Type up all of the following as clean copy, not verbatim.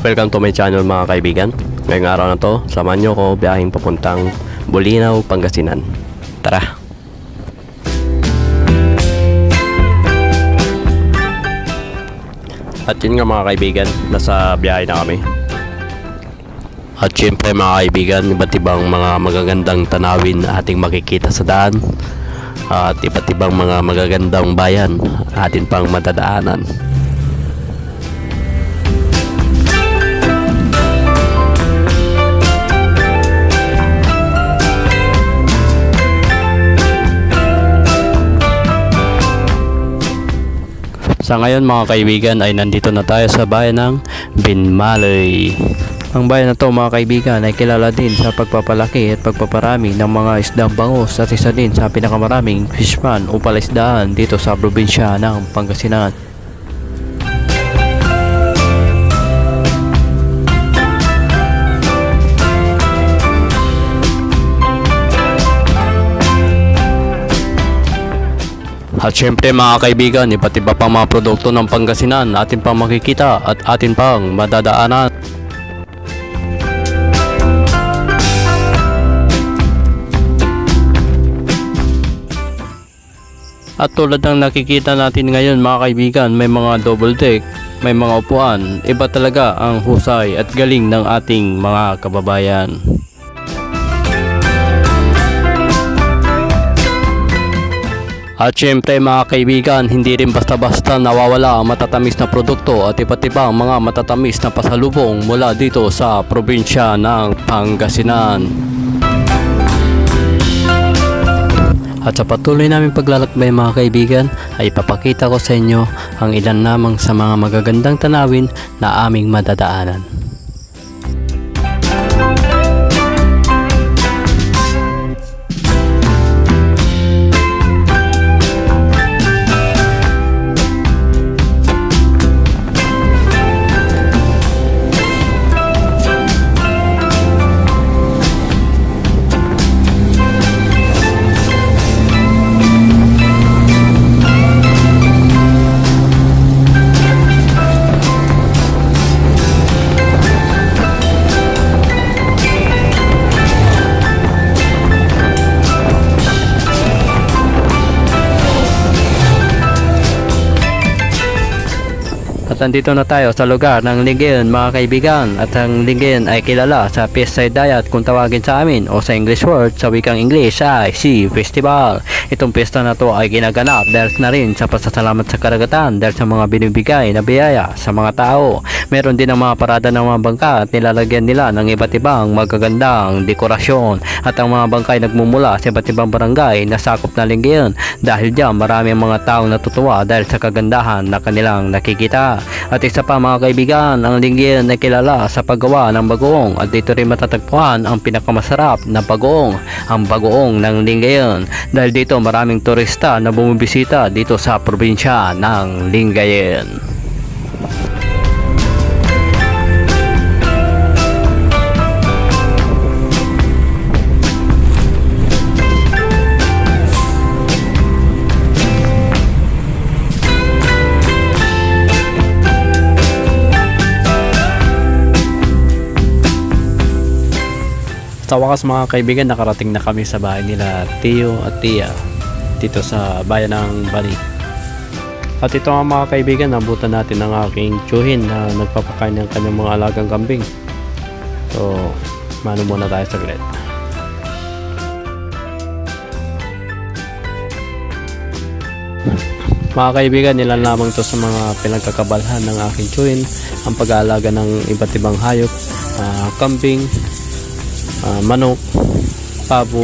Welcome to my channel mga kaibigan. Ngayong araw na to, samahan nyo ko biyaheng papuntang Bulinaw, Pangasinan. Tara! At yun nga mga kaibigan, nasa biyahe na kami. At syempre mga kaibigan, iba't ibang mga magagandang tanawin ating makikita sa daan. At iba't ibang mga magagandang bayan atin pang madadaanan. Sa ngayon mga kaibigan ay nandito na tayo sa bayan ng Binmalay. Ang bayan na to mga kaibigan ay kilala din sa pagpapalaki at pagpaparami ng mga isdang bangus at isa din sa pinakamaraming fishpan o palaisdaan dito sa probinsya ng Pangasinan. At syempre mga kaibigan, iba't iba pang mga produkto ng Pangasinan atin pang makikita at atin pang madadaanan. At tulad ng nakikita natin ngayon mga kaibigan, may mga double deck, may mga upuan. Iba talaga ang husay at galing ng ating mga kababayan. At syempre mga kaibigan, hindi rin basta-basta nawawala ang matatamis na produkto at iba't ibang mga matatamis na pasalubong mula dito sa probinsya ng Pangasinan. At sa patuloy namin paglalakbay mga kaibigan, ay ipapakita ko sa inyo ang ilan lamang sa mga magagandang tanawin na aming madadaanan. At nandito na tayo sa lugar ng Linggayen mga kaibigan. At ang Linggayen ay kilala sa Fiestside Diet kung tawagin sa amin, o sa English word sa wikang English ay Sea Festival. Itong piyesta na to ay ginaganap dahil na rin sa pasasalamat sa karagatan dahil sa mga binibigay na biyaya sa mga tao. Meron din ang mga parada ng mga bangka at nilalagyan nila ng iba't ibang magagandang dekorasyon. At ang mga bangkay nagmumula sa iba't ibang barangay na sakop na Linggayen. Dahil diyan marami ang mga taong natutuwa dahil sa kagandahan na kanilang nakikita. At isa pa mga kaibigan, ang Linggayen ay kilala sa paggawa ng bagoong at dito rin matatagpuan ang pinakamasarap na bagoong, ang bagoong ng Linggayen. Dahil dito maraming turista na bumibisita dito sa probinsya ng Linggayen. Sa wakas mga kaibigan, nakarating na kami sa bahay nila Tio at Tia dito sa bayan ng Bani. At ito nga mga kaibigan, nabutan natin ng aking tiyuhin na nagpapakain ng kanyang mga alagang kambing. So, mano muna tayo saglit. Mga kaibigan, ilan lamang to sa mga pinagkakabalhan ng aking tiyuhin, ang pag-aalaga ng iba't ibang hayop, kambing, manok, pabo.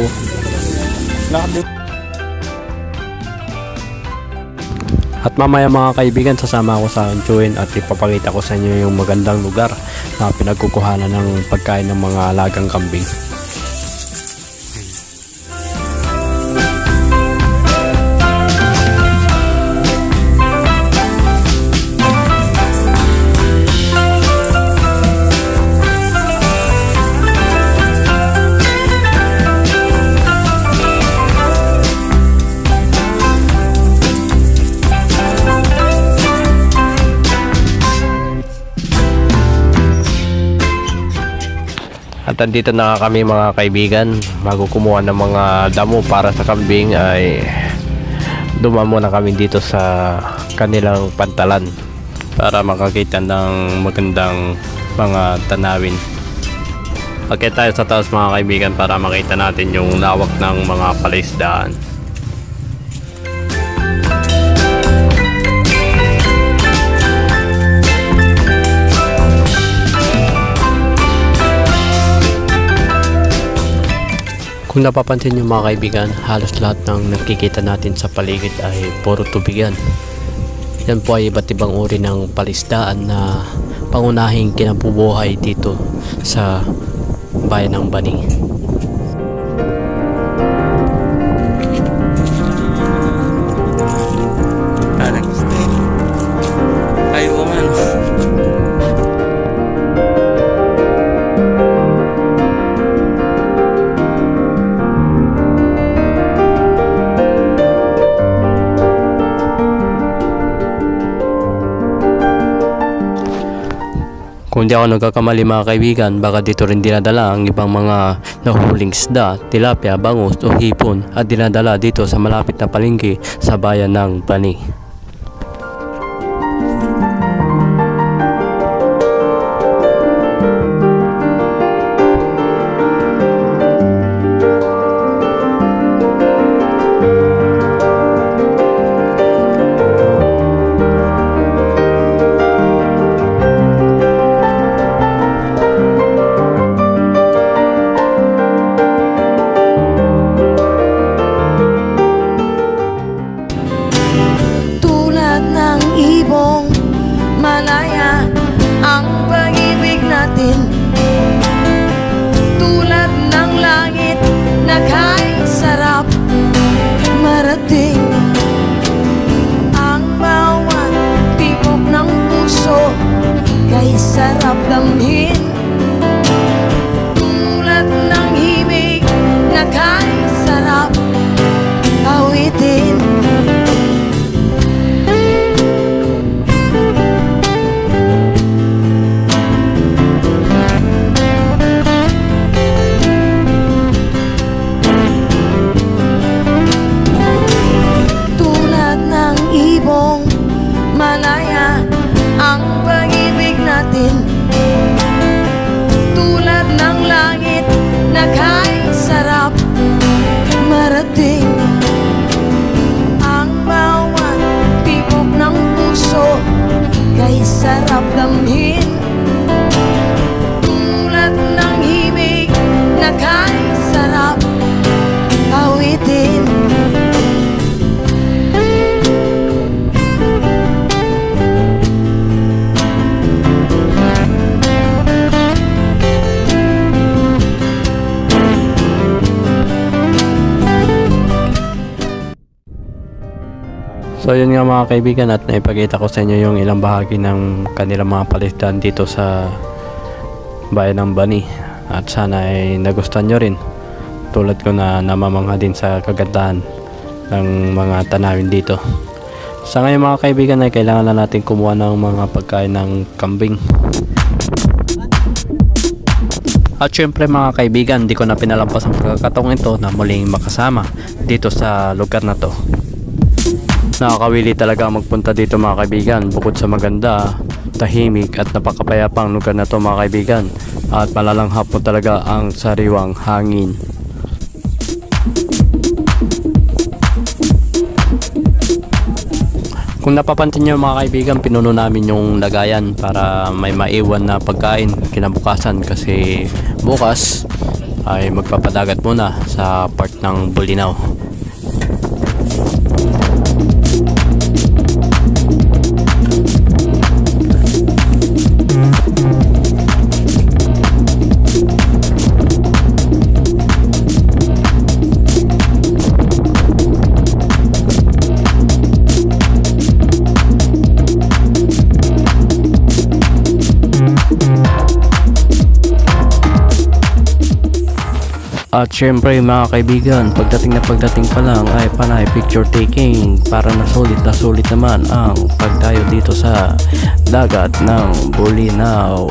At mamaya mga kaibigan, sasama ako sa tiyuhin at ipapakita ko sa inyo yung magandang lugar na pinagkukuhanan ng pagkain ng mga alagang kambing. andito na kami mga kaibigan. Bago kumuha ng mga damo para sa kambing ay dumamo na kami dito sa kanilang pantalan para makakita ng magandang mga tanawin. Okay, tayo sa taas mga kaibigan para makita natin yung lawak ng mga palaisdaan. Kung napapansin nyo mga kaibigan, halos lahat ng nakikita natin sa paligid ay puro tubigan. Yan po ay iba't ibang uri ng palisdaan na pangunahing kinabubuhay dito sa bayan ng Bani. Kung di ako nagkakamali mga kaibigan, baka dito rin dinadala ang ibang mga nahuhuling isda, tilapia, bangus o hipon at dinadala dito sa malapit na palengke sa bayan ng Bani. Malaya ang pag-ibig natin, tulad ng langit na kahit sarap marating. Ang bawat tibok ng puso kay sarap damhin, tulad ng himig na kahit sarap awitin. Malaya ang pag-ibig natin, tulad ng langit na kahit sarap marating. Ang bawat tibok ng puso kay sarap damhin, tulad ng himig na kahit sarap awitin. So yun nga mga kaibigan, at naipakita ko sa inyo yung ilang bahagi ng kanilang mga palisdaan dito sa bayan ng Bani, at sana ay nagustuhan nyo rin tulad ko na namamangha din sa kagandahan ng mga tanawin dito. Sa ngayon mga kaibigan ay kailangan na natin kumuha ng mga pagkain ng kambing. At syempre mga kaibigan, di ko na pinalampas ang pagkakataong ito na muling makasama dito sa lugar na to. Nakakawili talaga magpunta dito mga kaibigan, bukod sa maganda, tahimik at napakapayapang lugar na to mga kaibigan, at malalanghap po talaga ang sariwang hangin. Kung napapansin nyo mga kaibigan, pinuno namin yung lagayan para may maiwan na pagkain kinabukasan, kasi bukas ay magpapadagat muna sa part ng Bulinaw. At syempre mga kaibigan, pagdating pa lang ay panay picture taking para na sulit naman ang pagdayo dito sa dagat ng Bulinaw.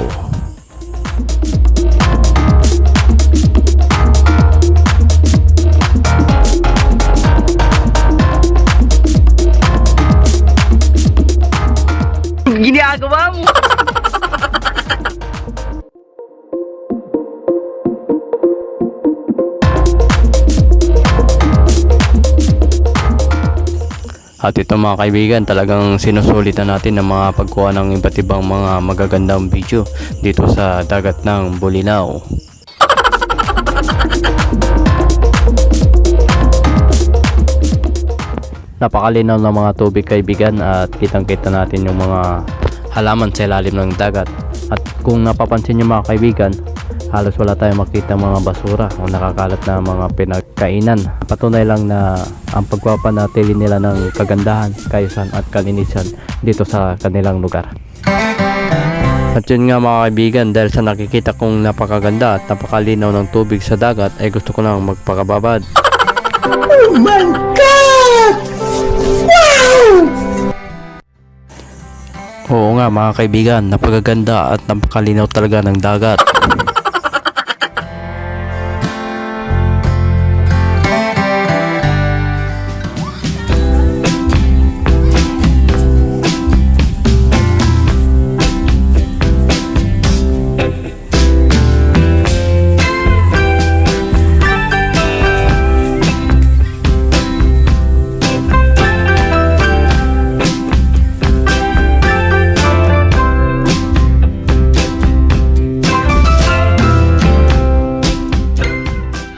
At ito mga kaibigan, talagang sinusulitan natin ng mga pagkuha ng iba't ibang mga magagandang video dito sa dagat ng Bolinao. Napakalinaw ng mga tubig kaibigan at kitang-kita natin yung mga halaman sa ilalim ng dagat. At kung napapansin nyo mga kaibigan, halos wala tayong makita mga basura o nakakalat na mga pinagkainan. Patunay lang na ang pagpapanatili nila ng kagandahan, kaayusan at kalinisan dito sa kanilang lugar. At yun nga mga kaibigan, dahil sa nakikita kong napakaganda at napakalinaw ng tubig sa dagat, ay gusto ko nang magpakababad. Oh my God! Oo nga mga kaibigan, napakaganda at napakalinaw talaga ng dagat.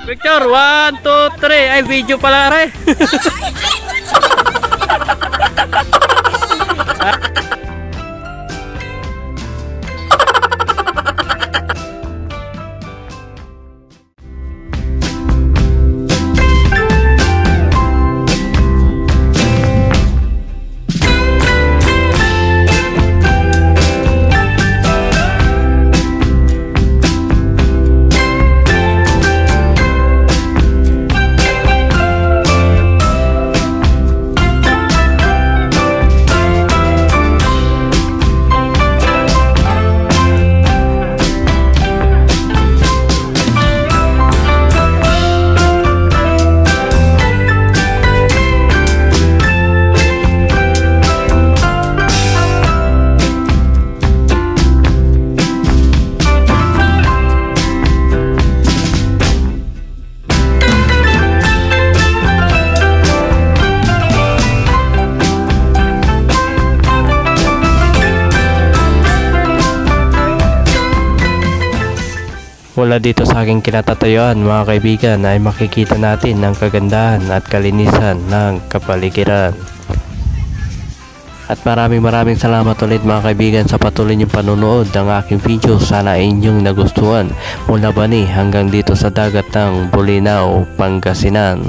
Picture, 1, 2, 3. Ay, video pala re. Mula dito sa aking kinatatayuan mga kaibigan ay makikita natin ang kagandahan at kalinisan ng kapaligiran. At maraming salamat ulit mga kaibigan sa patuloy niyong panunood ng aking video. Sana inyong nagustuhan mula Bani hanggang dito sa dagat ng Bolinao, Pangasinan.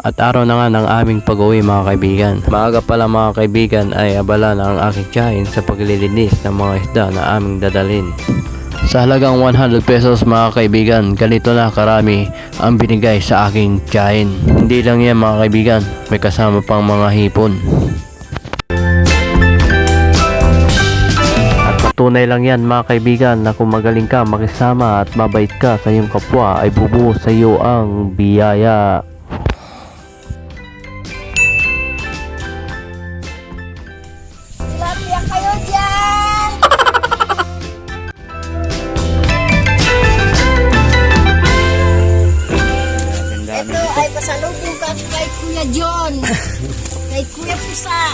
At araw na nga ng aming pag-uwi mga kaibigan. Maaga pala mga kaibigan ay abala na ang aking tiyahin sa paglilinis ng mga isda na aming dadalhin. Sa halagang 100 pesos mga kaibigan, ganito na karami ang binigay sa aking tiyahin. Hindi lang yan mga kaibigan, may kasama pang mga hipon. At patunay lang yan mga kaibigan na kung magaling ka makisama at mabait ka sa iyong kapwa ay bubuhos sa iyo ang biyaya. Tilapia kayo dyan! Ito ay pasalubong ka kay Kuya John. Kay Kuya Pusa.